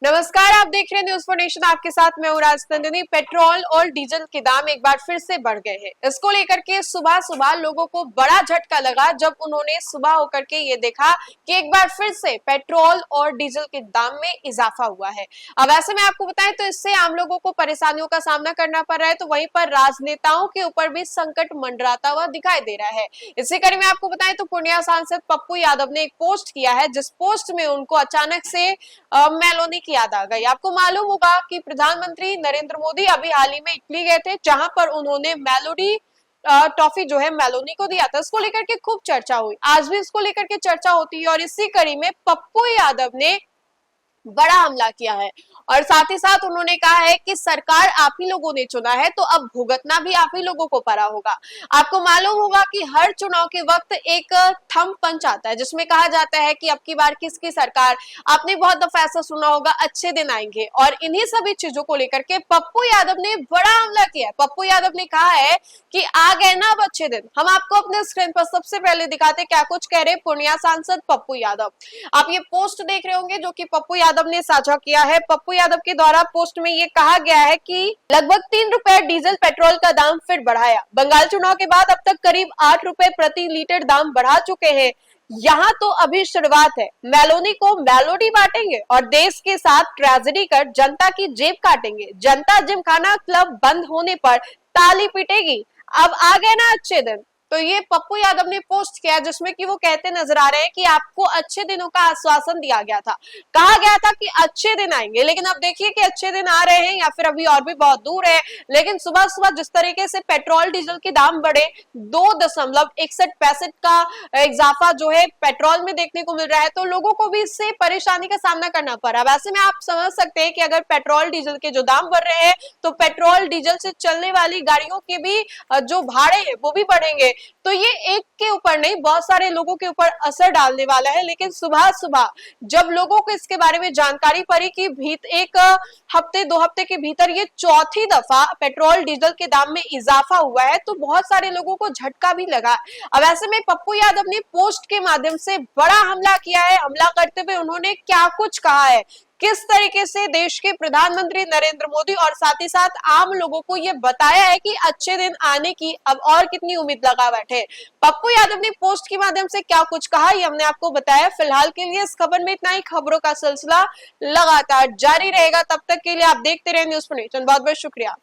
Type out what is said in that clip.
नमस्कार, आप देख रहे हैं न्यूज फॉर नेशन। आपके साथ मैं हूं राजनंदिनी। पेट्रोल और डीजल के दाम एक बार फिर से बढ़ गए हैं। इसको लेकर के सुबह सुबह लोगों को बड़ा झटका लगा जब उन्होंने सुबह होकर के ये देखा कि एक बार फिर से पेट्रोल और डीजल के दाम में इजाफा हुआ है। अब ऐसे में आपको बताएं तो इससे आम लोगों को परेशानियों का सामना करना पड़ रहा है, तो वहीं पर राजनेताओं के ऊपर भी संकट मंडराता हुआ दिखाई दे रहा है। इसी कड़ी में आपको बताएं तो पूर्णिया सांसद पप्पू यादव ने एक पोस्ट किया है, जिस पोस्ट में उनको अचानक से मेलोनी याद आ गई। आपको मालूम होगा कि प्रधानमंत्री नरेंद्र मोदी अभी हाल ही में इटली गए थे, जहां पर उन्होंने मेलोडी टॉफी जो है मेलोनी को दिया था। इसको लेकर के खूब चर्चा हुई, आज भी इसको लेकर के चर्चा होती है। और इसी कड़ी में पप्पू यादव ने बड़ा हमला किया है और साथ ही साथ उन्होंने कहा है कि सरकार आप ही लोगों ने चुना है, तो अब भुगतना भी आप ही लोगों को पड़ा होगा। आपको मालूम होगा कि हर चुनाव के वक्त एक थंब पंच आता है, जिसमें कहा जाता है कि अब की बार किसकी सरकार। आपने बहुत दफा ऐसा सुना होगा, अच्छे दिन आएंगे। और इन्हीं सभी चीजों को लेकर के पप्पू यादव ने बड़ा हमला किया है। पप्पू यादव ने कहा है कि आ गए ना अब अच्छे दिन। हम आपको अपने स्क्रीन पर सबसे पहले दिखाते क्या कुछ कह रहे पूर्णिया सांसद पप्पू यादव। आप ये पोस्ट देख रहे होंगे जो कि पप्पू यादव ने साझा किया है। पप्पू यादव के द्वारा पोस्ट में ये कहा गया है कि लगभग 3 रुपए डीजल पेट्रोल का दाम फिर बढ़ाया। बंगाल चुनाव के बाद अब तक करीब 8 रुपए प्रति लीटर दाम बढ़ा चुके हैं। यहाँ तो अभी शुरुआत है। मेलोनी को मेलोडी बांटेंगे और देश के साथ ट्रेजेडी कर जनता की जेब काटेंगे। जनता जिमखाना क्लब बंद होने पर ताली पीटेगी। अब आ गए ना अच्छे दिन। तो ये पप्पू यादव ने पोस्ट किया, जिसमें कि वो कहते नजर आ रहे हैं कि आपको अच्छे दिनों का आश्वासन दिया गया था, कहा गया था कि अच्छे दिन आएंगे, लेकिन अब देखिए कि अच्छे दिन आ रहे हैं या फिर अभी और भी बहुत दूर है। लेकिन सुबह सुबह जिस तरीके से पेट्रोल डीजल के दाम बढ़े, 2.61 का इजाफा जो है पेट्रोल में देखने को मिल रहा है, तो लोगों को भी इससे परेशानी का सामना करना पड़ा। वैसे में आप समझ सकते हैं कि अगर पेट्रोल डीजल के जो दाम बढ़ रहे हैं, तो पेट्रोल डीजल से चलने वाली गाड़ियों के भी जो भाड़े हैं वो भी बढ़ेंगे। तो ये एक के ऊपर नहीं, बहुत सारे लोगों के ऊपर असर डालने वाला है। लेकिन सुबह सुबह जब लोगों को इसके बारे में जानकारी पड़ी कि एक हफ्ते 2 हफ्ते के भीतर ये चौथी दफा पेट्रोल डीजल के दाम में इजाफा हुआ है, तो बहुत सारे लोगों को झटका भी लगा। अब ऐसे में पप्पू यादव ने पोस्ट के माध्यम से बड़ा हमला किया है। हमला करते हुए उन्होंने क्या कुछ कहा है, किस तरीके से देश के प्रधानमंत्री नरेंद्र मोदी और साथ ही साथ आम लोगों को ये बताया है कि अच्छे दिन आने की अब और कितनी उम्मीद लगा बैठे। पप्पू यादव ने पोस्ट के माध्यम से क्या कुछ कहा, ये हमने आपको बताया। फिलहाल के लिए इस खबर में इतना ही। खबरों का सिलसिला लगातार जारी रहेगा, तब तक के लिए आप देखते रहे न्यूज फॉर नेशन। बहुत बहुत शुक्रिया।